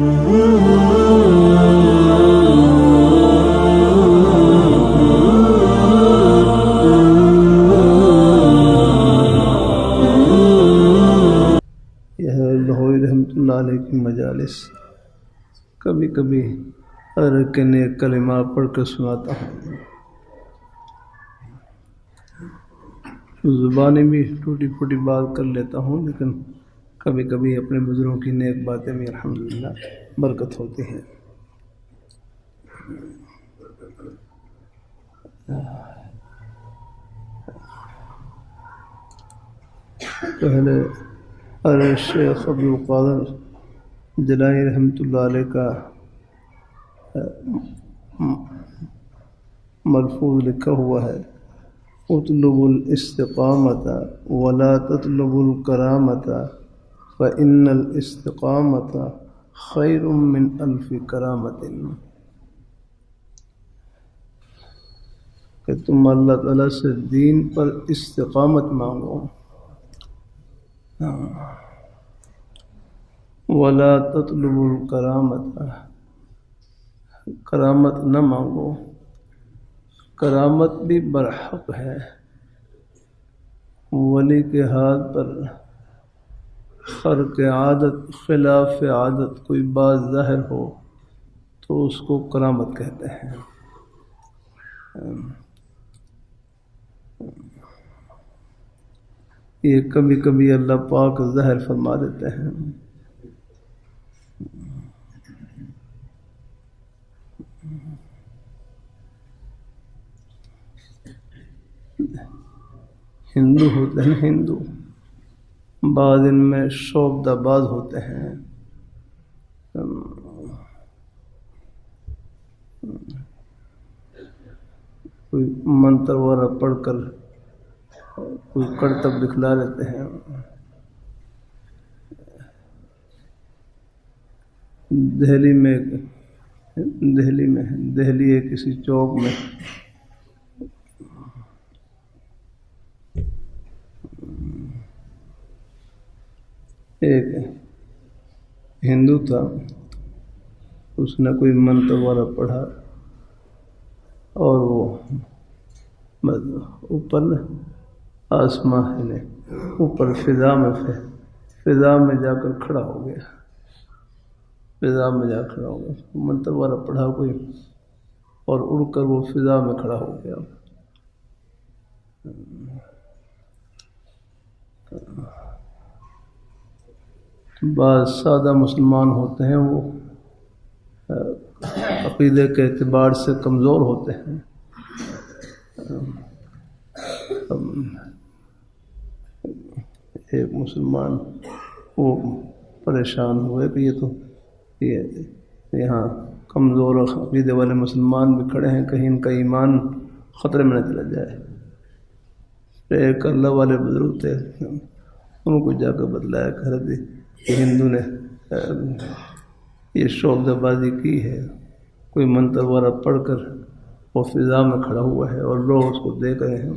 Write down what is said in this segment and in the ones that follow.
رحمۃ اللہ علیہ کی مجالس کبھی کبھی حضرت کے نیک کلمہ پڑھ کر سناتا ہوں. زبانی بھی ٹوٹی پھوٹی بات کر لیتا ہوں، لیکن کبھی کبھی اپنے بزرگوں کی نیک باتیں بھی الحمدللہ برکت ہوتی ہیں. پہلے حضرت شیخ عبدالقادر جیلانی رحمۃ اللہ علیہ کا ملفوظ لکھا ہوا ہے: اطلب الاستقامت ولا تطلب الکرامت فإن الاستقامت خیر من الف کرامت. کہ تم اللہ تعالیٰ سے دین پر استقامت مانگو، ولا تطلب الکرامت، کرامت نہ مانگو. کرامت بھی برحق ہے. ولی کے ہاتھ پر خرق عادت خلاف عادت کوئی بات ظاہر ہو تو اس کو کرامت کہتے ہیں. یہ کبھی کبھی اللہ پاک ظاہر فرما دیتے ہیں. ہندو ہوتے ہیں، ہندو بعض ان میں شعبدہ باز ہوتے ہیں. کوئی منتر وغیرہ پڑھ کر کوئی کرتب دکھلا لیتے ہیں. دہلی ہے کسی چوک میں ایک ہندو تھا، اس نے کوئی منتر وغیرہ پڑھا اور وہ اوپر آسمان نے اوپر فضا میں جا کر کھڑا ہو گیا. منتر وغیرہ پڑھا کوئی اور اڑ کر وہ فضا میں کھڑا ہو گیا. بعض سادہ مسلمان ہوتے ہیں، وہ عقیدے کے اعتبار سے کمزور ہوتے ہیں. ایک مسلمان وہ پریشان ہوئے کہ یہ تو یہاں کمزور عقیدے والے مسلمان بھی کھڑے ہیں، کہیں ان کا ایمان خطرے میں نہ چلا جائے. ایک اللہ والے بزرگ تھے، ان کو جا کر بتلایا کہ ہندو نے یہ شعبدہ بازی کی ہے، کوئی منتر وغیرہ پڑھ کر وہ فضا میں کھڑا ہوا ہے اور لوگ اس کو دیکھ رہے ہیں.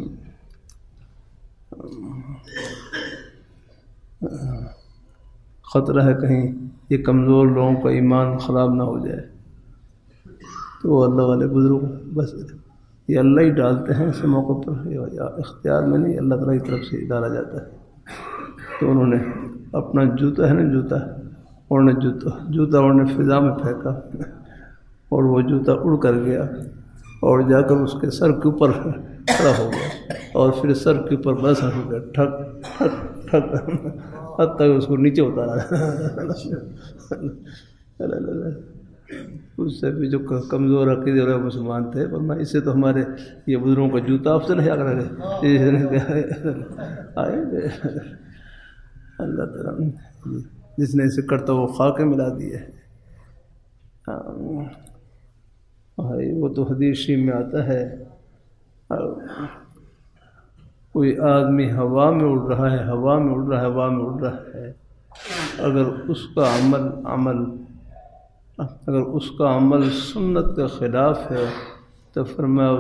خطرہ ہے کہیں یہ کمزور لوگوں کا ایمان خراب نہ ہو جائے. تو اللہ والے بزرگ بس یہ اللہ ہی ڈالتے ہیں ایسے موقع پر، اختیار میں نہیں، اللہ تعالیٰ کی طرف سے ڈالا جاتا ہے. تو انہوں نے اپنا جوتا ہے نا، جوتا انہوں نے فضا میں پھینکا اور وہ جوتا اڑ کر گیا اور جا کر اس کے سر کے اوپر کھڑا ہو گیا اور پھر سر کے اوپر بس ہو گیا، ٹھک ٹھک ٹھک، حد تک اس کو نیچے اتارا. اس سے بھی جو کمزور عقیدے والے مسلمان تھے، ورنہ اس سے تو ہمارے یہ بزرگوں کا جوتا افضل ہے. اگر اللہ تعالیٰ جس نے اسے کرتا وہ خاک ملا دیے. وہ تو حدیث میں آتا ہے، کوئی آدمی ہوا میں اڑ رہا ہے، اگر اس کا عمل سنت کے خلاف ہے تو فرمایا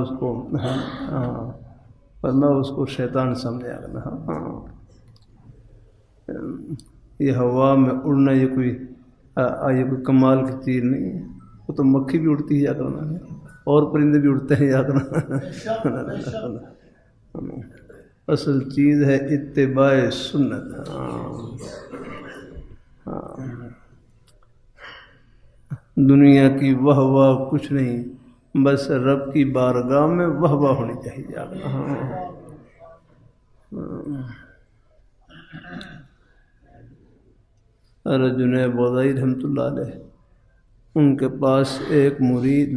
اس کو شیطان سمجھا گا. یہ ہوا میں اڑنا یہ کوئی یہ کوئی کمال کی چیز نہیں ہے، وہ تو مکھی بھی اڑتی ہے یا کرنا ہے، اور پرندے بھی اڑتے ہیں یا کرنا۔ اصل چیز ہے اتباع سنت۔ دنیا کی واہ واہ کچھ نہیں، بس رب کی بارگاہ میں واہ واہ ہونی چاہیے۔ حضرت جنید بغدادی رحمۃ اللہ علیہ، ان کے پاس ایک مرید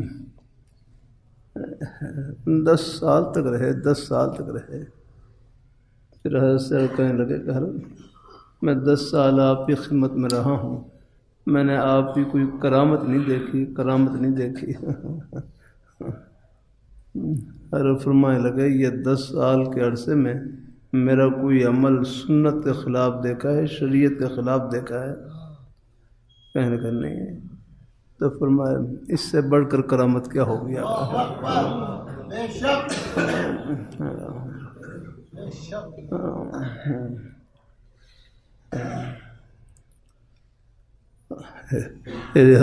10 سال تک رہے، 10 سال تک رہے۔ پھر حضرت سے کہنے لگے کہ حضرت میں 10 سال آپ کی خدمت میں رہا ہوں، میں نے آپ کی کوئی کرامت نہیں دیکھی، کرامت نہیں دیکھی۔ حضرت فرمانے لگے یہ 10 سال کے عرصے میں میرا کوئی عمل سنت کے خلاف دیکھا ہے، شریعت کے خلاف دیکھا ہے؟ کہنے کا نہیں۔ تو فرمایا اس سے بڑھ کر کرامت کیا ہو گیا؟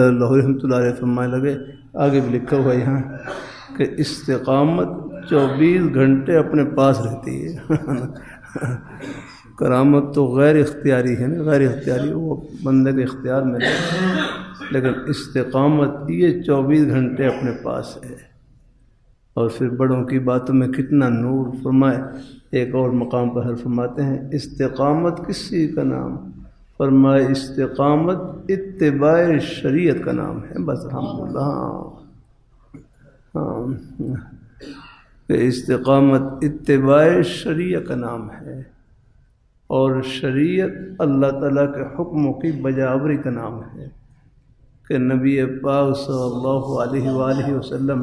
لاہور رحمۃ اللہ علیہ فرمانے لگے، آگے بھی لکھا ہوا یہاں کہ استقامت 24 گھنٹے اپنے پاس رہتی ہے۔ کرامت تو غیر اختیاری ہے نا، غیر اختیاری، وہ بندے کے اختیار میں نہیں، لیکن استقامت یہ 24 گھنٹے اپنے پاس ہے۔ اور پھر بڑوں کی باتوں میں کتنا نور۔ فرمائے ایک اور مقام پر حضرت فرماتے ہیں استقامت کس چیز کا نام؟ فرمائے استقامت اتباع شریعت کا نام ہے۔ بس الحمدللہ، کہ استقامت اتباع شریعت کا نام ہے، اور شریعت اللہ تعالیٰ کے حکموں کی بجاوری کا نام ہے، کہ نبی پاک صلی اللہ علیہ وآلہ وسلم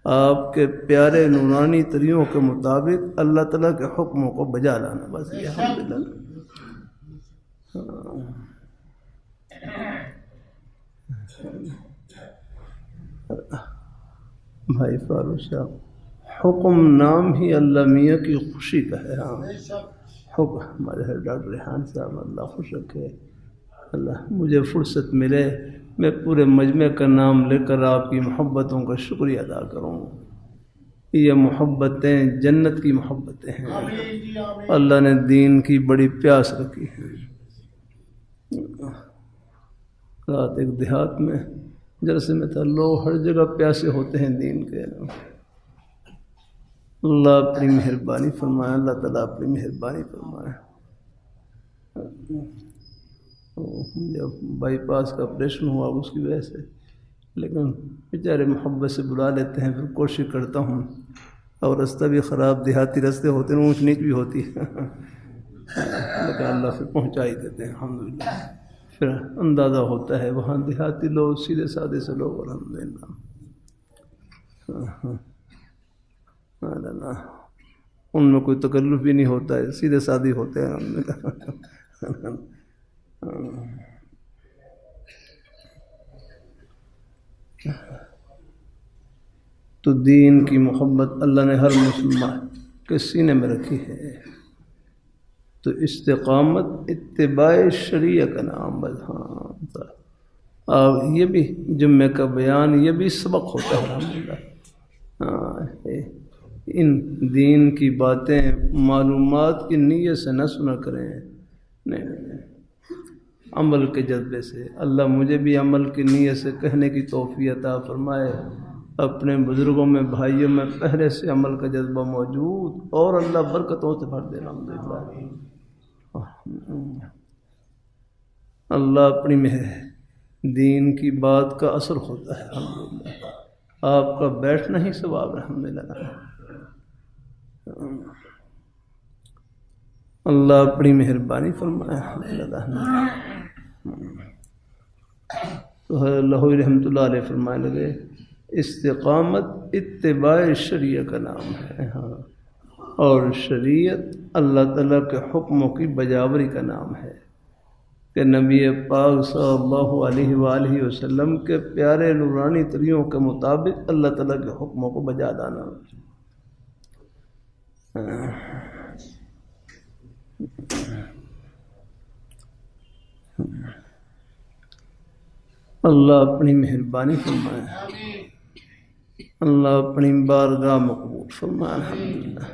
آپ کے پیارے نورانی طریقوں کے مطابق اللہ تعالیٰ کے حکموں کو بجا لانا۔ بس یہ الحمدللہ۔ بھائی فاروق صاحب، حکم نام ہی اللہ میاں کی خوشی کا ہے۔ حکم ہمارے ڈاکٹر ریحان صاحب، اللہ خوش رکھے، اللہ مجھے فرصت ملے میں پورے مجمع کا نام لے کر آپ کی محبتوں کا شکریہ ادا کروں۔ یہ محبتیں جنت کی محبتیں ہیں، اللہ نے دین کی بڑی پیاس رکھی ہے۔ رات ایک دیہات میں جلسے میں تھا، لوگ ہر جگہ پیاسے ہوتے ہیں دین کے۔ اللہ اپنی مہربانی فرمائے، اللہ تعالیٰ اپنی مہربانی فرمائے۔ جب بائی پاس کا آپریشن ہوا اس کی وجہ سے، لیکن بیچارے محبت سے بلا لیتے ہیں، پھر کوشش کرتا ہوں، اور رستہ بھی خراب، دیہاتی رستے ہوتے ہیں، اونچ نیچ بھی ہوتی ہے، لیکن اللہ پھر پہنچا ہی دیتے ہیں الحمدللہ۔ پھر اندازہ ہوتا ہے وہاں دیہاتی لوگ سیدھے سادے سے لوگ الحمدللہ، ان میں کوئی تکلف بھی نہیں ہوتا ہے، سیدھے سادے ہوتے ہیں الحمدللہ۔ تو دین کی محبت اللہ نے ہر مسلمان کے سینے میں رکھی ہے۔ تو استقامت اتباع شریعت کا نام۔ بس ہاں، یہ بھی جمعہ کا بیان، یہ بھی سبق ہوتا ہے الحمدللہ۔ ان دین کی باتیں معلومات کی نیت سے نہ سنا کریں، نہیں، عمل کے جذبے سے۔ اللہ مجھے بھی عمل کی نیت سے کہنے کی توفیق عطا فرمائے۔ اپنے بزرگوں میں، بھائیوں میں پہلے سے عمل کا جذبہ موجود، اور اللہ برکتوں سے بھر دے الحمدللہ۔ اللہ اپنی دین کی بات کا اثر ہوتا ہے الحمدللہ۔ آپ کا بیٹھنا ہی ثواب ہے الحمدللہ۔ اللہ اپنی مہربانی فرمائے الحمدللہ۔ تو لاہوری رحمۃ اللہ علیہ فرمانے لگے استقامت اتباع شریعت کا نام ہے، ہاں، اور شریعت اللہ تعالیٰ کے حکموں کی بجاوری کا نام ہے، کہ نبی پاک صلی اللہ علیہ وآلہ وسلم کے پیارے نورانی طریقوں کے مطابق اللہ تعالیٰ کے حکموں کو بجا لانا۔ اللہ اپنی مہربانی فرمائے، اللہ اپنی بارگاہ مقبول فرمائے۔ الحمدللہ۔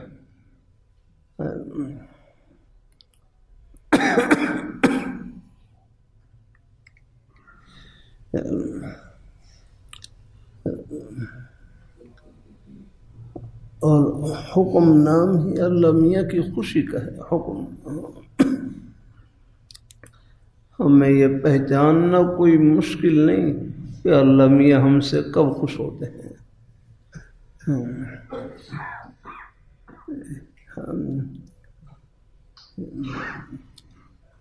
اور حکم نام ہی اللہ میاں کی خوشی کا ہے۔ حکم ہمیں یہ پہچاننا کوئی مشکل نہیں کہ اللہ میاں ہم سے کب خوش ہوتے ہیں۔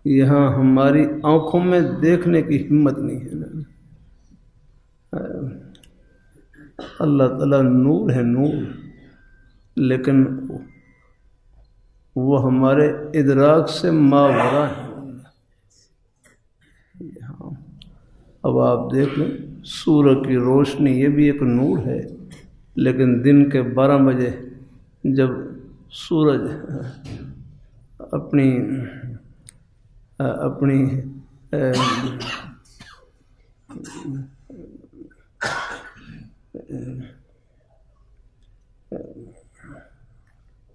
یہاں ہماری آنکھوں میں دیکھنے کی ہمت نہیں ہے۔ اللہ تعالیٰ نور ہے، نور، لیکن وہ ہمارے ادراک سے ماورا ہے۔ اب آپ دیکھ لیں سورج کی روشنی، یہ بھی ایک نور ہے، لیکن دن کے 12 بجے جب سورج اپنی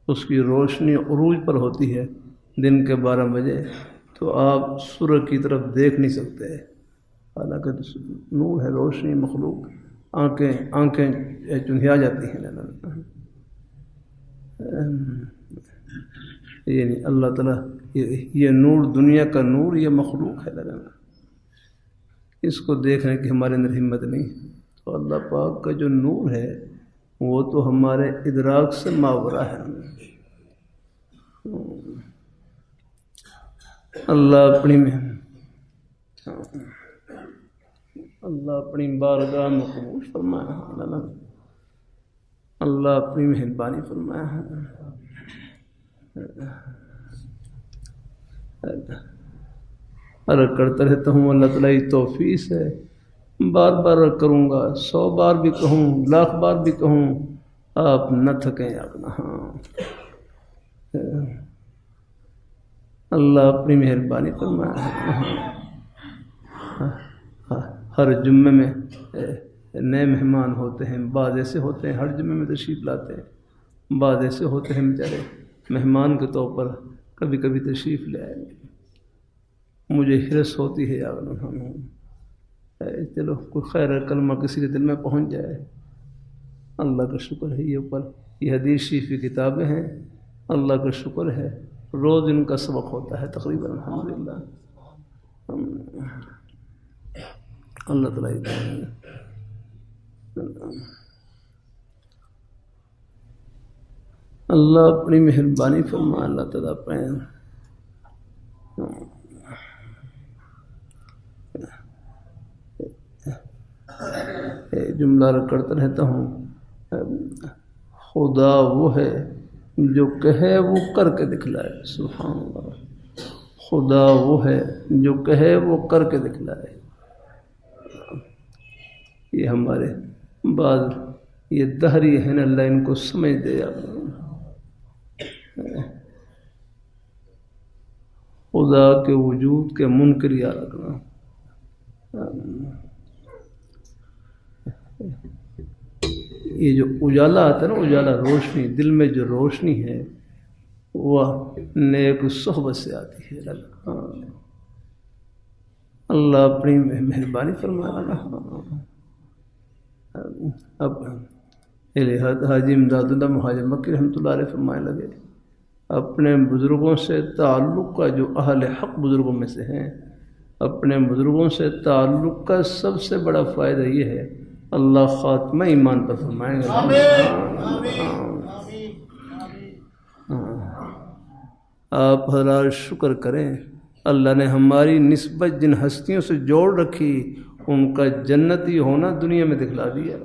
اس کی روشنی عروج پر ہوتی ہے دن کے 12 بجے، تو آپ سورج کی طرف دیکھ نہیں سکتے، حالانکہ نور ہے، روشنی، مخلوق، آنکھیں چندھیا جاتی ہیں۔ یعنی اللہ تعالیٰ یہ نور، دنیا کا نور، یہ مخلوق ہے، اس کو دیکھنے کی ہمارے اندر ہمت نہیں۔ تو اللہ پاک کا جو نور ہے وہ تو ہمارے ادراک سے ماورا ہے۔ اللہ اپنی بارگاہ میں قبول فرمایا، اللہ اپنی مہربانی فرمایا۔ عرض کرتا رہتا ہوں اللہ تعالیٰ کی توفیق ہے، بار بار کروں گا، 100 بار بھی کہوں، 1,00,000 بار بھی کہوں، آپ نہ تھکیں اپنا۔ اللہ اپنی مہربانی فرمائے۔ ہر جمعے میں نئے مہمان ہوتے ہیں، بعض ایسے ہوتے ہیں ہر جمعے میں تشریف لاتے ہیں، بعض ایسے ہوتے ہیں بیچارے مہمان کے طور پر کبھی کبھی تشریف لے آئیں گے۔ مجھے حرص ہوتی ہے یار، چلو کوئی خیر کلمہ کسی کے دل میں پہنچ جائے، اللہ کا شکر ہے۔ یہ اوپر یہ حدیث شریف کی کتابیں ہیں، اللہ کا شکر ہے، روز ان کا سبق ہوتا ہے تقریباً، الحمدللہ۔ اللہ تعالیٰ اللہ اپنی مہربانی فرما، اللہ تعالیٰ اپنے جملہ کرتا رہتا ہوں، خدا وہ ہے جو کہے وہ کر کے دکھلائے۔ سبحان اللہ، خدا وہ ہے جو کہے وہ کر کے دکھلائے۔ یہ ہمارے بعض یہ دہری ہے نا، اللہ ان کو سمجھ دے۔ خدا کے وجود کے منکر یاد رکھنا۔ یہ جو اجالا آتا ہے نا، اجالا، روشنی، دل میں جو روشنی ہے وہ نیک صحبت سے آتی ہے۔ اللہ اپنی مہربانی فرمانا۔ اب حاجی امداد اللہ مہاجر مکی رحمۃ اللہ علیہ فرمانے لگے، اپنے بزرگوں سے تعلق کا، جو اہل حق بزرگوں میں سے ہیں، اپنے بزرگوں سے تعلق کا سب سے بڑا فائدہ یہ ہے اللہ خاتمہ ایمان پر فرمائیں گے۔ آپ حضرات شکر کریں، اللہ نے ہماری نسبت جن ہستیوں سے جوڑ رکھی ان کا جنتی ہونا دنیا میں دکھلا دیا۔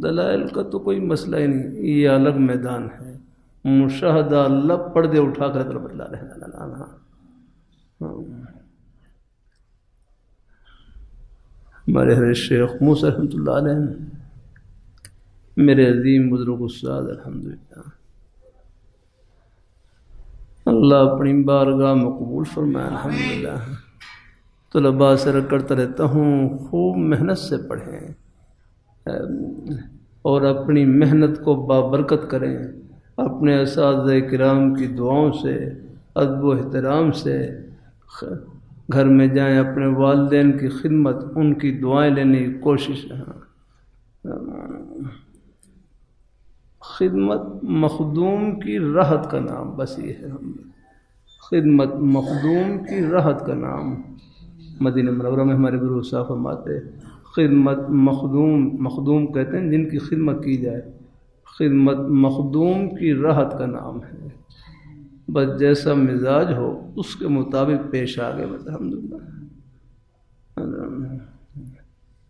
دلائل کا تو کوئی مسئلہ ہی نہیں، یہ الگ میدان ہے، مشاہدہ اللہ پردے اٹھا کر طرف بتلا رہے ہیں۔ ہمارے حضرت شیخ موسیٰ رحمۃ اللہ علیہ میرے عظیم بزرگ استاد، الحمدللہ، اللہ اپنی بارگاہ میں قبول فرمائے، الحمدللہ۔ طلباء سے رد کرتا رہتا ہوں خوب محنت سے پڑھیں اور اپنی محنت کو بابرکت کریں، اپنے اساتذہ کرام کی دعاؤں سے، ادب و احترام سے گھر میں جائیں، اپنے والدین کی خدمت، ان کی دعائیں لینے کی کوشش ہے۔ خدمت مخدوم کی راحت کا نام، بس یہ ہے خدمت مخدوم کی راحت کا نام۔ مدینہ منورہ میں ہمارے گرو صاحب فرماتے خدمت مخدوم کہتے ہیں جن کی خدمت کی جائے، خدمت مخدوم کی راحت کا نام ہے۔ بس جیسا مزاج ہو اس کے مطابق پیش آگے، الحمدللہ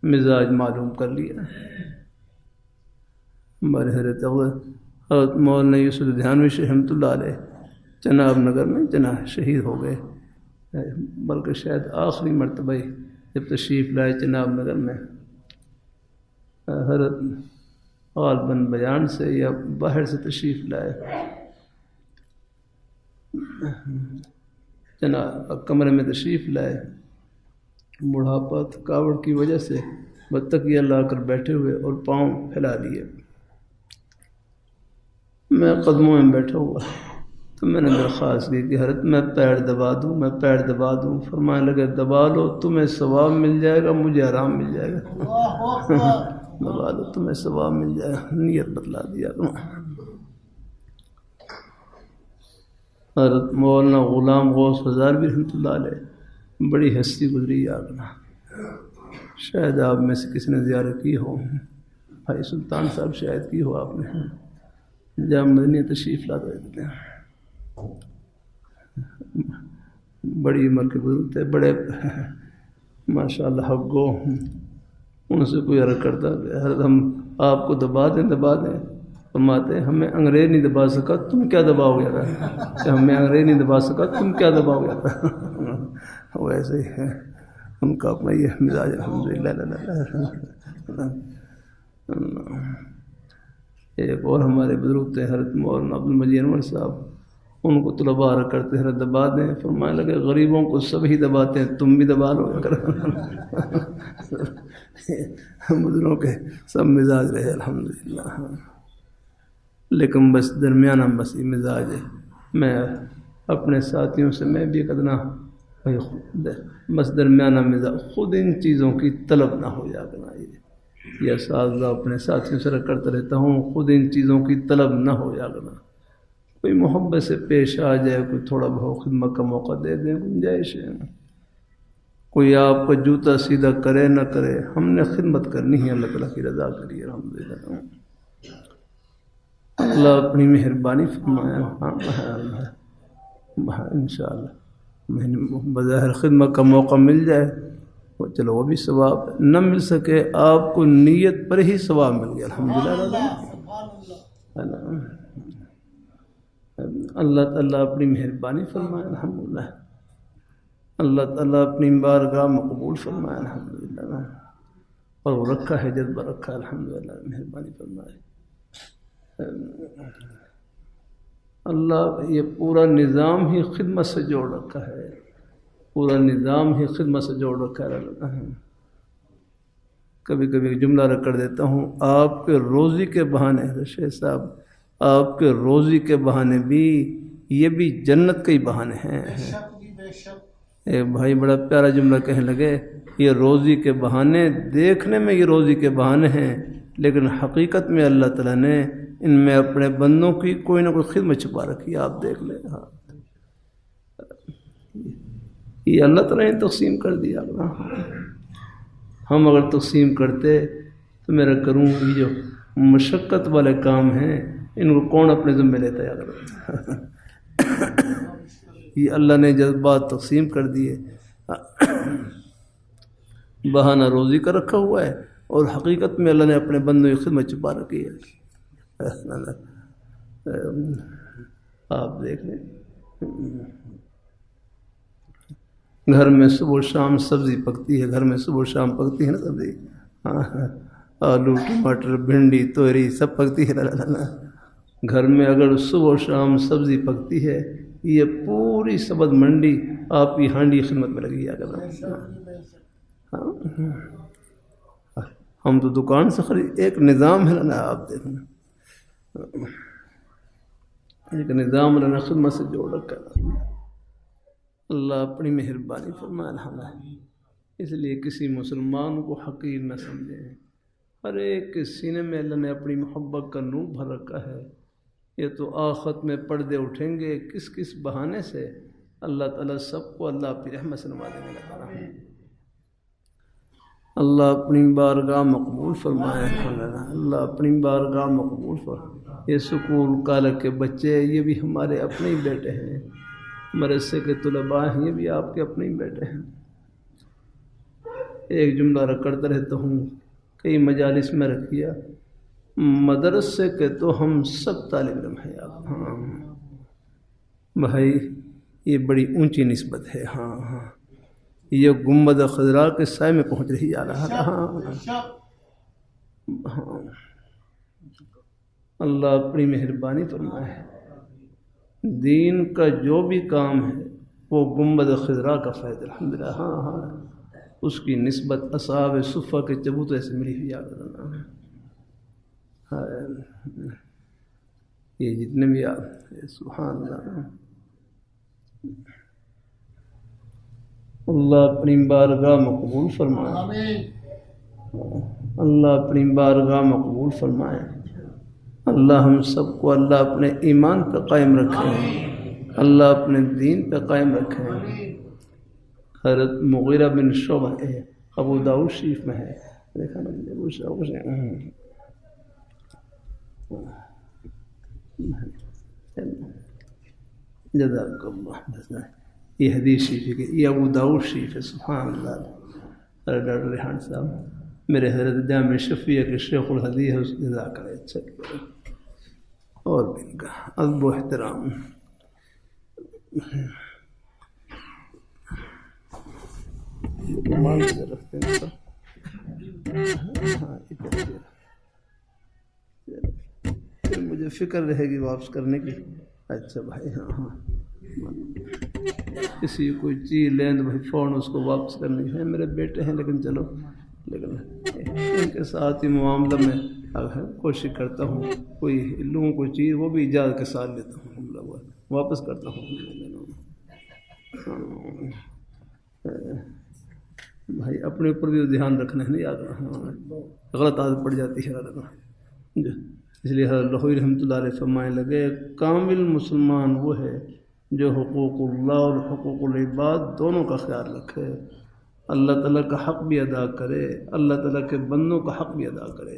مزاج معلوم کر لیا۔ ہمارے حضرت مولانا یوسف دھیانوی رحمۃ اللہ علیہ چناب نگر میں شہید ہو گئے، بلکہ شاید آخری مرتبہ جب تشریف لائے چناب نگر میں، حضرت غالباً بیان سے یا باہر سے تشریف لائے، کمرے میں تشریف لائے، بڑھاپا تھکاوٹ کی وجہ سے تکیہ لا کر بیٹھے ہوئے اور پاؤں پھیلا لیے۔ میں قدموں میں بیٹھا ہوا تو میں نے درخواست کی کہ حضرت میں پیر دبا دوں، فرمانے لگے دبا لو تمہیں ثواب مل جائے گا، مجھے آرام مل جائے گا۔ دبا لو تمہیں ثواب مل جائے گا، نیت بتلا دیا۔ حضرت مولانا غلام غوث ہزاروی رحمۃ اللہ علیہ بڑی ہستی گزری آگنا، شاید آپ میں سے کسی نے زیارت کی ہو، بھائی سلطان صاحب شاید کی ہو آپ نے، جامع مدنی تشریف لاتے رہتے ہیں، بڑی عمر کے بزرگ تھے، بڑے ماشاء اللہ حق گو، ان سے کوئی عرض کرتا حضرت ہم آپ کو دبا دیں، فرماتے ہمیں انگریز نہیں دبا سکا تم کیا دباؤ گے، ہمیں انگریز نہیں دبا سکا تم کیا دباؤ گے۔ ویسے ہی ہے ان کا اپنا یہ مزاج، الحمدللہ۔ ایک اور ہمارے بزرگ تھے حضرت مولانا عبد المجید انور صاحب، ان کو طلباء عرض کرتے حضرت دبا دیں، فرمانے لگے غریبوں کو سب ہی دباتے ہیں، تم بھی دبا لو۔ بزرگوں کے سب مزاج رہے الحمدللہ، لیکن بس درمیانہ بس یہ مزاج ہے۔ میں اپنے ساتھیوں سے میں بھی ادنا بس درمیانہ مزاج، خود ان چیزوں کی طلب نہ ہو جا کرنا، یہ اساتذہ اپنے ساتھیوں سے کرتا رہتا ہوں، خود ان چیزوں کی طلب نہ ہو جا کرنا۔ کوئی محبت سے پیش آ جائے، کوئی تھوڑا بہت خدمت کا موقع دے دیں، گنجائش ہے۔ کوئی آپ کا جوتا سیدھا کرے نہ کرے، ہم نے خدمت کرنی ہے اللہ تعالیٰ کی رضا کے لیے، الحمدللہ۔ اللہ اپنی مہربانی فرمایا، انشاءاللہ بظاہر خدمت کا موقع مل جائے وہ چلو وہ بھی ثواب، نہ مل سکے آپ کو نیت پر ہی ثواب مل گیا، الحمدللہ۔ اللہ تعالیٰ اپنی مہربانی فرمائے، الحمدللہ۔ اللہ تعالیٰ اپنی بارگاہ مقبول فرمائے، الحمدللہ، اور وہ رکھا ہے جذبہ رکھا ہے، الحمدللہ، مہربانی فرمائے۔ اللہ یہ پورا نظام ہی خدمت سے جوڑ رکھا ہے، پورا نظام ہی خدمت سے جوڑ رکھا ہے۔ کبھی کبھی جملہ رکھ کر دیتا ہوں، آپ کے روزی کے بہانے شیخ صاحب، آپ کے روزی کے بہانے بھی یہ بھی جنت کے ہی بہانے ہیں۔ ایک بھائی بڑا پیارا جملہ کہنے لگے، یہ روزی کے بہانے دیکھنے میں یہ روزی کے بہانے ہیں، لیکن حقیقت میں اللہ تعالیٰ نے ان میں اپنے بندوں کی کوئی نہ کوئی خدمت چھپا رکھی ہے، آپ دیکھ لیں۔ ہاں یہ اللہ تعالیٰ نے تقسیم کر دیا۔ ہم اگر تقسیم کرتے تو میرا کروں یہ جو مشقت والے کام ہیں ان کو کون اپنے ذمہ لیتا ہے؟ اگر یہ اللہ نے جذبات تقسیم کر دیے، بہانہ روزی کا رکھا ہوا ہے اور حقیقت میں اللہ نے اپنے بندوں کی خدمت چھپا رکھی ہے۔ آپ دیکھ لیں، گھر میں صبح و شام سبزی پکتی ہے، گھر میں صبح و شام پکتی ہے نا سبزی، آلو ٹماٹر بھنڈی توری سب پکتی ہے، گھر میں اگر صبح و شام سبزی پکتی ہے، یہ پوری سبز منڈی آپ کی ہانڈی خدمت میں لگی جا کر. ہم تو دکان سے خرید، ایک نظام ہے نا، آپ دیکھنا ایک نظام ہے نا، خدمت سے جوڑ رکھا ہے. اللہ اپنی مہربانی فرمائے الحمد. اس لیے کسی مسلمان کو حقیر نہ سمجھیں. ہر ایک کے سینے میں اللہ نے اپنی محبت کا نور بھر رکھا ہے. یہ تو آخرت میں پردے اٹھیں گے کس کس بہانے سے. اللہ تعالیٰ سب کو اللہ اپنی رحمت سے نوازنے لگا ہے. اللہ اپنی بارگاہ مقبول فرمائے. اللہ اپنی بارگاہ مقبول فرمائے. یہ سکول کالج کے بچے، یہ بھی ہمارے اپنے ہی بیٹے ہیں. مدرسے کے طلباء ہیں، یہ بھی آپ کے اپنے ہی بیٹے ہیں. ایک جملہ رکھتا رہتا ہوں، کئی مجالس میں رکھیا، مدرسے کے تو ہم سب طالب علم ہیں. ہاں بھائی، یہ بڑی اونچی نسبت ہے. ہاں یہ گنبد خضرا کے سائے میں پہنچ رہی جا رہا ہے. ہاں اللہ اپنی مہربانی فرمائے. دین کا جو بھی کام ہے وہ گنبد خضرا کا فائدہ الحمدللہ. ہاں اس کی نسبت اصحاب صفہ کے چبوترے سے ملی ہوئی یاد رہنا. یہ جتنے بھی سبحان اللہ. اللہ اپنی بارگاہ مقبول فرمائے. اللہ اپنی بارگاہ مقبول فرمائے. اللہ ہم سب کو اللہ اپنے ایمان پہ قائم رکھے. اللہ اپنے دین پہ قائم رکھے. حضرت مغیرہ بن شعبہ ابو داؤد شریف میں ہے. دیکھا نا جزاک اللہ. یہ حدیث شریف ہے، یہ ابو داؤد شریف ہے. سبحان اللہ. ڈاکٹر ریحان صاحب میرے حضرت جامع شفیع کے شیخ الحدیث ہے، اس کی جزاک اللہ اچھا کیا. اور بھی ان کا ادب و احترام. رکھتے ہیں مجھے فکر رہے گی واپس کرنے کی. اچھا بھائی، ہاں کسی کوئی چیز لیں تو بھائی فوراً اس کو واپس کرنی ہے. میرے بیٹے ہیں لیکن چلو، لیکن ان کے ساتھ ہی معاملہ میں کوشش کرتا ہوں کوئی لوں کوئی چیز، وہ بھی اجازت کے ساتھ لیتا ہوں، واپس کرتا ہوں. بھائی اپنے اوپر بھی دھیان رکھنا ہے، نہیں آگے غلط عادت پڑ جاتی ہے. اس لیے حضرت لہوی رحمۃ اللہ علیہ فرمائے لگے، کامل مسلمان وہ ہے جو حقوق اللہ اور حقوق العباد دونوں کا خیال رکھے. اللہ تعالیٰ کا حق بھی ادا کرے، اللہ تعالیٰ کے بندوں کا حق بھی ادا کرے.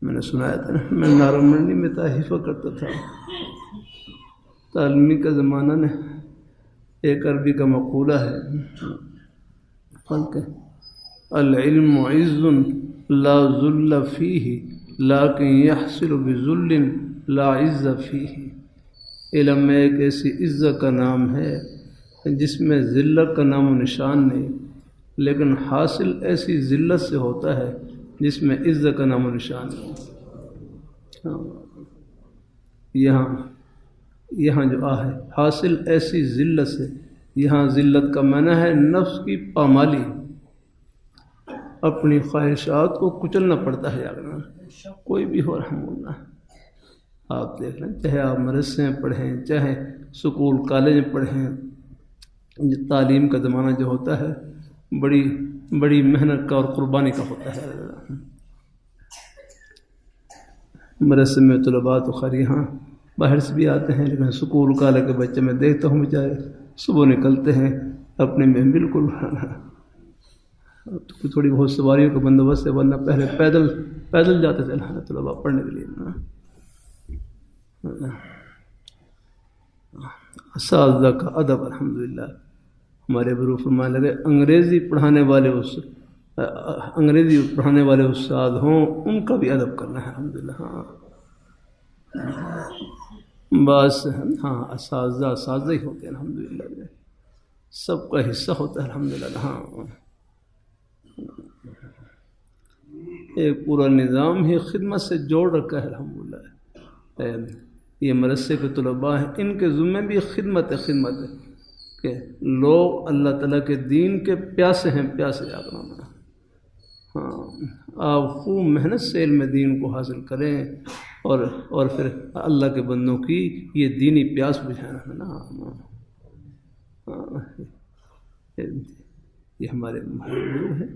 میں نے سنایا تھا نا، میں نارا منڈی میں تحفہ کرتا تھا. تعلیمی کا زمانہ نے ایک عربی کا مقولہ ہے، العلم عز لا ذل فیہ لیکن یحصل بذل لا عز فیہ. علم ایک ایسی عزت کا نام ہے جس میں ذلت کا نام و نشان نہیں، لیکن حاصل ایسی ذلت سے ہوتا ہے جس میں عزت کا نام و نشان نہیں. یہاں جو ہے حاصل ایسی ذلت سے، یہاں ذلت کا معنی ہے نفس کی پامالی، اپنی خواہشات کو کچلنا پڑتا ہے. کوئی بھی ہو رحم اللہ، آپ دیکھ لیں، چاہے آپ مدرسے میں پڑھیں، چاہے سکول کالج میں پڑھیں، تعلیم کا زمانہ جو ہوتا ہے بڑی محنت کا اور قربانی کا ہوتا ہے. مدرسے میں طلباء تو خیر یہاں باہر سے بھی آتے ہیں، لیکن سکول کالج کے بچے میں دیکھتا ہوں بیچارے صبح نکلتے ہیں اپنے میں بالکل تھوڑی بہت سواریوں کا بندوبست ہے، ورنہ پہلے پیدل جاتے تھے طلباء پڑھنے کے لیے. اساتذہ کا ادب الحمدللہ. ہمارے بروف فرمانے لگے انگریزی پڑھانے والے استاد ہوں، ان کا بھی ادب کرنا ہے الحمدللہ. بس ہاں اساتذہ ہی ہوتے ہیں الحمدللہ، سب کا حصہ ہوتا ہے الحمدللہ. ایک پورا نظام ہی خدمت سے جوڑ رکھا ہے الحمدللہ. یہ مدرسے کے طلباء ہیں، ان کے ذمہ بھی خدمت ہے. کہ لوگ اللہ تعالیٰ کے دین کے پیاسے ہیں، پیاسے آگنا۔ ہاں، آپ خوب محنت سے علم دین کو حاصل کریں اور پھر اللہ کے بندوں کی یہ دینی پیاس بجھانا ہے نا۔ یہ ہمارے ہیں،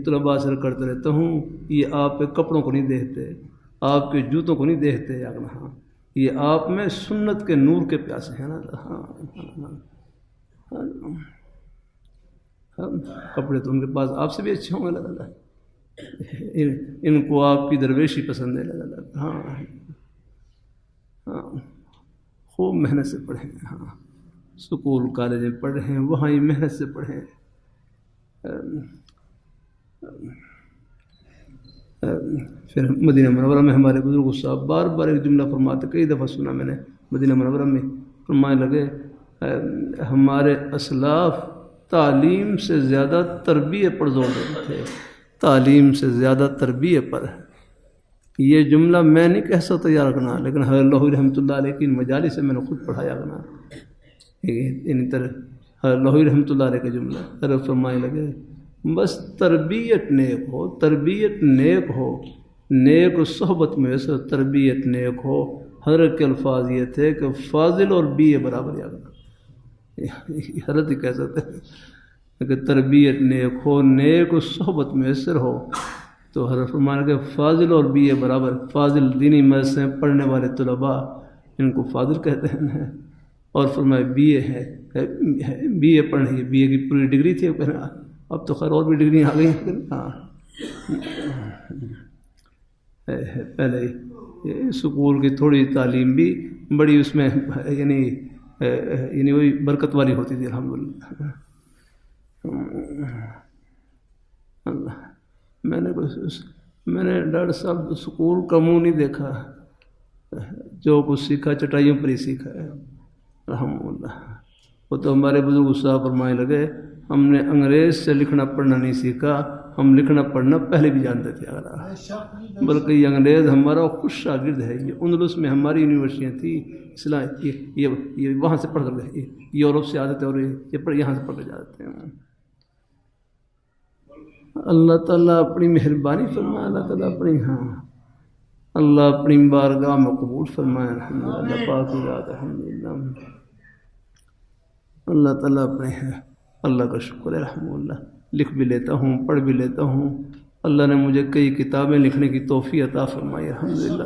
طلباء سے کرتے رہتا ہوں، یہ آپ کے کپڑوں کو نہیں دیکھتے، آپ کے جوتوں کو نہیں دیکھتے، ہاں یہ آپ میں سنت کے نور کے پیاسے ہیں نا۔ ہاں، کپڑے تو ان کے پاس آپ سے بھی اچھے ہوں گے اللہ تعالیٰ، ان کو آپ کی درویشی پسند ہے اللہ تعالیٰ۔ ہاں ہاں، خوب محنت سے پڑھیں، ہاں سکول کالج میں پڑھ رہے ہیں، وہاں ہی محنت سے پڑھیں۔ پھر مدینہ منورہ میں ہمارے بزرگ صاحب بار بار ایک جملہ فرماتے، کئی دفعہ سنا میں نے، مدینہ منورہ میں فرمانے لگے ہمارے اسلاف تعلیم سے زیادہ تربیت پر زور دیتے تھے، تعلیم سے زیادہ تربیت پر۔ یہ جملہ میں نہیں کہہ سکتا یار کرنا، لیکن حضرت اللہ رحمۃ اللہ علیہ کی مجالس سے میں نے خود پڑھایا کرنا، ان طرح حضرت اللہ رحمۃ اللہ علیہ کا جملہ حضرت فرمائے لگے بس تربیت نیک ہو، تربیت نیک ہو، نیک صحبت میں سے تربیت نیک ہو۔ حضرت کے الفاظ یہ تھے کہ فاضل اور بی اے برابر یا حضرت ہی کہہ سکتے ہیں کہ تربیت نیک ہو، نیک صحبت میسر ہو۔ تو حضرت فرمانے کہ فاضل اور بی اے برابر، فاضل دینی مدرسے میں پڑھنے والے طلباء ان کو فاضل کہتے ہیں، اور فرمایا بی اے ہے، بی اے پڑھنے، بی اے کی پوری ڈگری تھی، اب تو خیر اور بھی ڈگری آ گئی ہیں۔ ہاں پہلے سکول کی تھوڑی تعلیم بھی بڑی اس میں یعنی وہی برکت والی ہوتی تھی الحمدللہ۔ اللہ میں نے ڈاکٹر صاحب سکول کا منہ نہیں دیکھا، جو کچھ سیکھا چٹائیوں پر ہی سیکھا ہے الحمدللہ۔ وہ تو ہمارے بزرگ صاحب فرمائے لگے ہم نے انگریز سے لکھنا پڑھنا نہیں سیکھا، ہم لکھنا پڑھنا پہلے بھی جانتے تھے، بلکہ یہ انگریز ہمارا خود شاگرد ہے۔ یہ اندلس میں ہماری یونیورسٹیاں تھیں، اس لیے یہ وہاں سے پڑھ کر گئے، یورپ سے آتے تھے اور یہ یہاں سے پڑھ کر جاتے ہیں۔ اللہ تعالیٰ اپنی مہربانی فرمائے، اللہ تعالیٰ اپنی اللہ اپنی بارگاہ میں قبول فرمائے الحمدللہ، اللہ پاک کی ذات الحمدللہ۔ اللہ تعالیٰ اپنے ہیں، اللہ کا شکر ہے الحمدللہ، لکھ بھی لیتا ہوں، پڑھ بھی لیتا ہوں۔ اللہ نے مجھے کئی کتابیں لکھنے کی توفیق عطا فرمائی الحمدللہ۔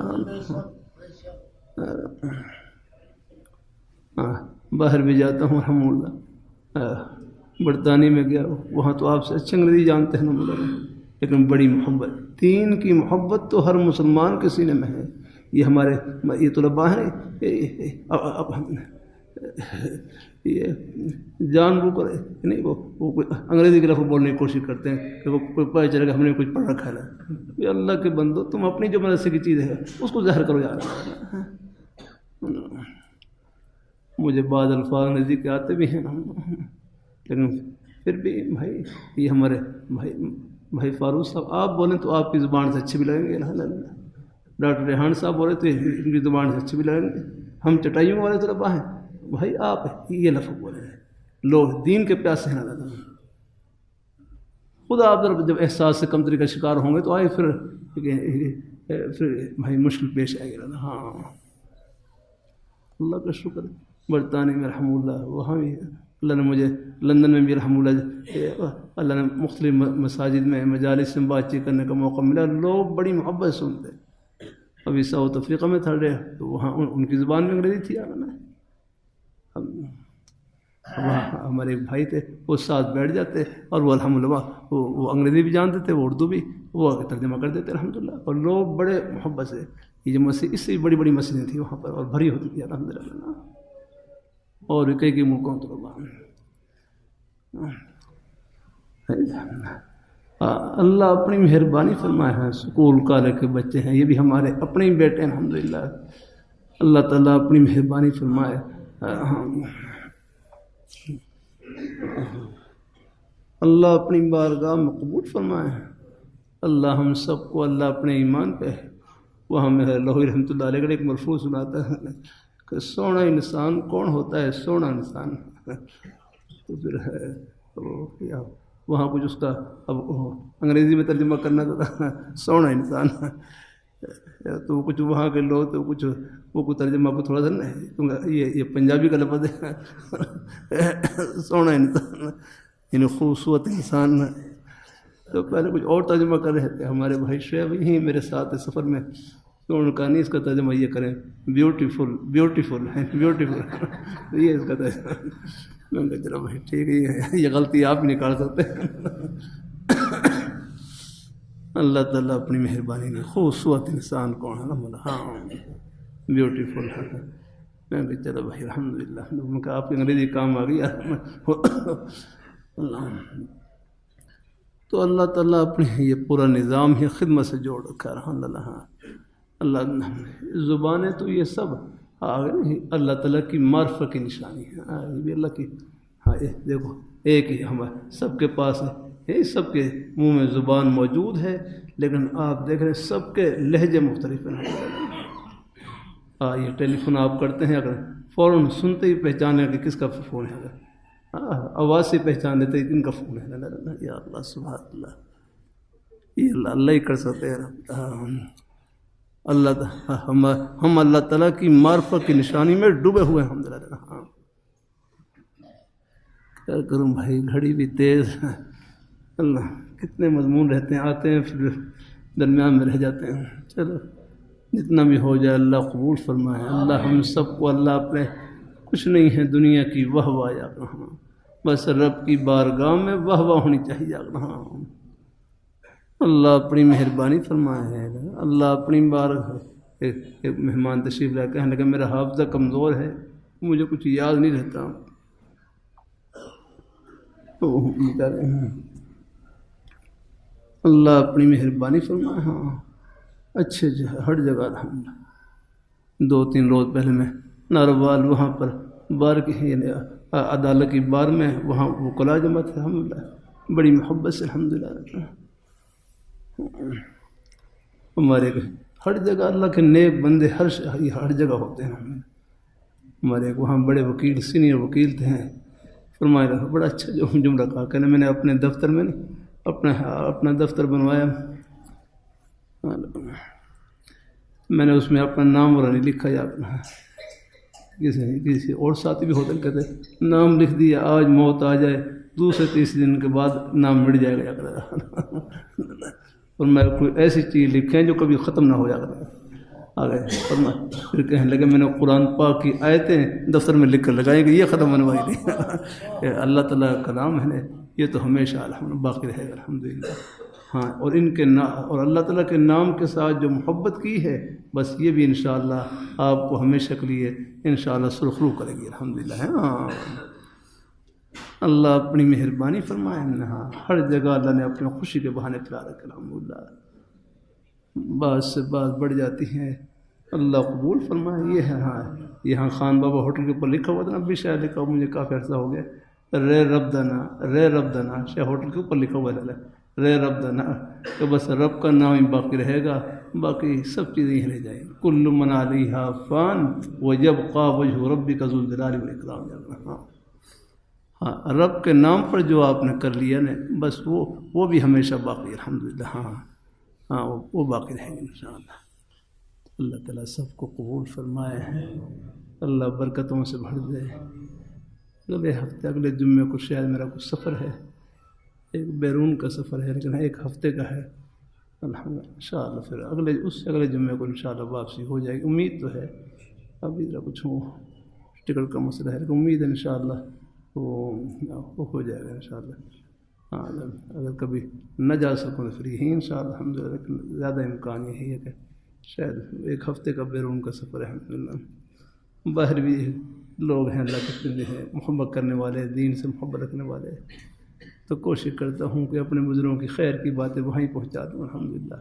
باہر بھی جاتا ہوں الحمدللہ، برطانیہ میں گیا، وہاں تو آپ سے اچھے انگریزی جانتے ہیں لیکن بڑی محبت، دین کی محبت تو ہر مسلمان کے سینے میں ہے۔ یہ ہمارے یہ طلباء ہیں، یہ جان بوجھ کر نہیں وہ انگریزی کے لفظ بولنے کی کوشش کرتے ہیں کہ وہ کوئی پتہ چلے گا ہم نے کچھ پڑھ رکھا ہے۔ یہ اللہ کے بندو، تم اپنی جو مدرسے کی چیز ہے اس کو ظاہر کرو یار۔ مجھے بعض الفاظ انگریزی کے آتے بھی ہیں، لیکن پھر بھی بھائی یہ ہمارے بھائی فاروق صاحب آپ بولیں تو آپ کی زبان سے اچھے بھی لگیں گے الحمدللہ، ڈاکٹر ریحان صاحب بولے تو ان کی زبان سے اچھے بھی لگیں گے۔ ہم چٹائیوں والے طلباء ہیں، بھائی آپ یہ لفظ بولے ہیں، لوگ دین کے پیاسے ہیں اللہ، خدا آپ جب احساس سے کمتری کا شکار ہوں گے تو آئے پھر بھائی مشکل پیش آئے گا۔ ہاں اللہ کا شکر ہے، برطانیہ میں الحمدللہ، وہاں بھی اللہ نے مجھے لندن میں بھی الحمدللہ اللہ نے مختلف مساجد میں مجالس سے بات چیت کرنے کا موقع ملا، لوگ بڑی محبت سنتے۔ ابھی ساؤتھ افریقہ میں تھا رہے تو وہاں ان کی زبان میں انگریزی تھی، وہاں ہمارے ایک بھائی تھے، وہ ساتھ بیٹھ جاتے اور وہ الحمدللہ وہ انگریزی بھی جانتے تھے، وہ اردو بھی وہ ترجمہ کر دیتے الحمدللہ، اور لوگ بڑے محبت سے، یہ جو مسجد اس سے بڑی بڑی مسجدیں تھیں وہاں پر اور بھری ہوتی تھی الحمدللہ، اور کئی ملکوں تو اللہ اپنی مہربانی فرمائے ہیں۔ سکول کالج کے بچے ہیں، یہ بھی ہمارے اپنے ہی بیٹے ہیں الحمدللہ، اللہ تعالیٰ اپنی مہربانی فرمائے، اللہ اپنی بارگاہ میں قبول فرمائے۔ اللہ ہم سب کو اللہ اپنے ایمان پہ، وہ ہمیں اللہ رحمۃ اللہ علیہ کا ایک مرفوع سناتا ہے کہ سونا انسان کون ہوتا ہے؟ سونا انسان تو پھر ہے تو وہاں کچھ اس کا اب انگریزی میں ترجمہ کرنا تھا سونا انسان، تو کچھ وہاں کے لوگ تو کچھ وہ کچھ ترجمہ کو تھوڑا سا نہیں، یہ پنجابی کا لفظ ہے سونا انسان یعنی خوبصورت انسان، تو پہلے کچھ اور ترجمہ کر رہے تھے ہمارے بھائی شعیب یہیں میرے ساتھ سفر میں، تو ان کا نہیں اس کا ترجمہ یہ کریں بیوٹیفل بیوٹیفل ہے بیوٹیفل یہ اس کا ترجمہ، میں نے کہا چلو بھائی ٹھیک ہے یہ غلطی آپ نکال سکتے ہیں۔ اللہ تعالیٰ اپنی مہربانی میں خوبصورت انسان کون ہے نا، ہاں بیوٹیفل ہے، میں نے کہا چلو بھائی الحمدللہ، میں کہا آپ کی انگریزی کام آ گئی اللہ۔ تو اللہ تعالیٰ اپنے یہ پورا نظام ہی خدمت سے جوڑ رکھا الحمد للہ۔ ہاں اللہ زبانیں تو یہ سب اللہ تعالیٰ کی معرفت کی نشانی ہے، یہ بھی اللہ کی، ہاں دیکھو ایک ہی ہمارے سب کے پاس ہے، سب کے منہ میں زبان موجود ہے، لیکن آپ دیکھ رہے ہیں سب کے لہجے مختلف ہیں۔ یہ ٹیلی فون آپ کرتے ہیں اگر فوراً سنتے ہی پہچانے کہ کس کا فون ہے، آواز سے پہچان دیتے کن کا فون ہے، یا اللہ سبحان اللہ، یہ اللہ ہی کر سکتے ہیں۔ اللہ ہم اللہ تعالیٰ کی معرفت کی نشانی میں ڈوبے ہوئے ہیں الحمدللہ۔ ہاں کیا کروں بھائی، گھڑی بھی تیز ہے، اللہ کتنے مضمون رہتے ہیں، آتے ہیں پھر درمیان میں رہ جاتے ہیں، چلو جتنا بھی ہو جائے اللہ قبول فرمائے۔ اللہ ہم سب کو اللہ اپنے کچھ نہیں ہے دنیا کی واہ واہ یا کہاں، بس رب کی بارگاہ میں واہ واہ ہونی چاہیے کہاں۔ اللہ اپنی مہربانی فرمائے، اللہ اپنی بارگاہ۔ ایک مہمان تشریف لائے کہنے لگا میرا حافظہ کمزور ہے، مجھے کچھ یاد نہیں رہتا، اللہ اپنی مہربانی فرمائے۔ ہاں اچھے ہر جگہ الحمدللہ۔ 2-3 روز پہلے میں ناروال وہاں پر بار کی عدالت کی بار میں وہاں وکلا جمع تھے الحمدللہ، بڑی محبت سے الحمدللہ۔ ہمارے ہر جگہ اللہ کے نیک بندے ہر جگہ ہوتے ہیں۔ ہمارے وہاں بڑے وکیل سینئر وکیل تھے، فرمایا بڑا اچھا جو جملہ کہا، کہنے میں نے اپنے دفتر میں اپنا دفتر بنوایا، میں نے اس میں اپنا نام اور نہیں لکھا، یا اپنا کسی اور ساتھی بھی ہوتے کہتے نام لکھ دیا، آج موت آ جائے دوسرے تیسرے دن کے بعد نام مٹ جائے گا، اور میں کوئی ایسی چیز لکھیں جو کبھی ختم نہ ہو جائے گا آگے۔ اور میں پھر کہنے لگے میں نے قرآن پاک کی آیتیں دفتر میں لکھ کر لگائیں کہ یہ ختم ہونے والی نہیں، اللہ تعالیٰ کا کلام ہے یہ تو ہمیشہ الحمد باقی رہے گا الحمدللہ۔ ہاں اور ان کے اور اللہ تعالیٰ کے نام کے ساتھ جو محبت کی ہے بس یہ بھی انشاءاللہ آپ کو ہمیشہ کے لیے انشاءاللہ سرخرو کرے گی الحمدللہ۔ ہاں اللہ اپنی مہربانی فرمائے، ہاں ہر جگہ اللہ نے اپنے خوشی کے بہانے پھیلا رکھے الحمدللہ، بعض سے بعض بڑھ جاتی ہیں، اللہ قبول فرمائے۔ یہ ہے ہاں یہاں خان بابا ہوٹل کے اوپر لکھا ہوا تھا نا، بھی شاید لکھا ہوا، مجھے کافی عرصہ ہو گیا، رے رب دنا شاید ہوٹل کے اوپر لکھا ہوا ہے رے رب دنا، کہ بس رب کا نام ہی باقی رہے گا، باقی سب چیزیں ہی رہ جائیں، کل من علیہا فان ویبقی وجہ ربک ذو الجلال والاکرام۔ ہاں رب کے نام پر جو آپ نے کر لیا نا بس وہ بھی ہمیشہ باقی الحمدللہ۔ ہاں وہ باقی رہیں گے انشاءاللہ۔ اللہ تعالیٰ سب کو قبول فرمائے، اللہ برکتوں سے بھر دے۔ اگلے جمعے کو شاید میرا کچھ سفر ہے، ایک بیرون کا سفر ہے، لیکن 1 ہفتے کا ہے الحمدللہ، انشاءاللہ پھر اگلے جمعے کو انشاءاللہ واپسی ہو جائے گی، امید تو ہے، ابھی ذرا کچھ ٹکٹ کا مسئلہ ہے، لیکن امید ہے انشاءاللہ وہ ہو جائے گا انشاءاللہ۔ ہاں اگر کبھی نہ جا سکوں تو پھر یہی انشاءاللہ الحمدللہ، لیکن زیادہ امکان یہی ہے کہ شاید 1 ہفتے کا بیرون کا سفر ہے الحمدللہ۔ باہر بھی لوگ ہیں اللہ کے بندے ہیں، محبت کرنے والے، دین سے محبت رکھنے والے، تو کوشش کرتا ہوں کہ اپنے بزرگوں کی خیر کی باتیں وہیں پہنچا دوں الحمدللہ۔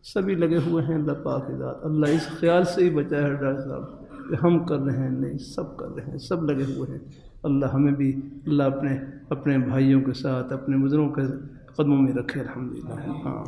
سبھی لگے ہوئے ہیں، اللہ پاک کی ذات، اللہ اس خیال سے ہی بچائے ہے ڈاکٹر صاحب کہ ہم کر رہے ہیں، نہیں سب کر رہے ہیں، سب لگے ہوئے ہیں، اللہ ہمیں بھی اللہ اپنے بھائیوں کے ساتھ اپنے بزرگوں کے قدموں میں رکھے الحمدللہ۔ ہاں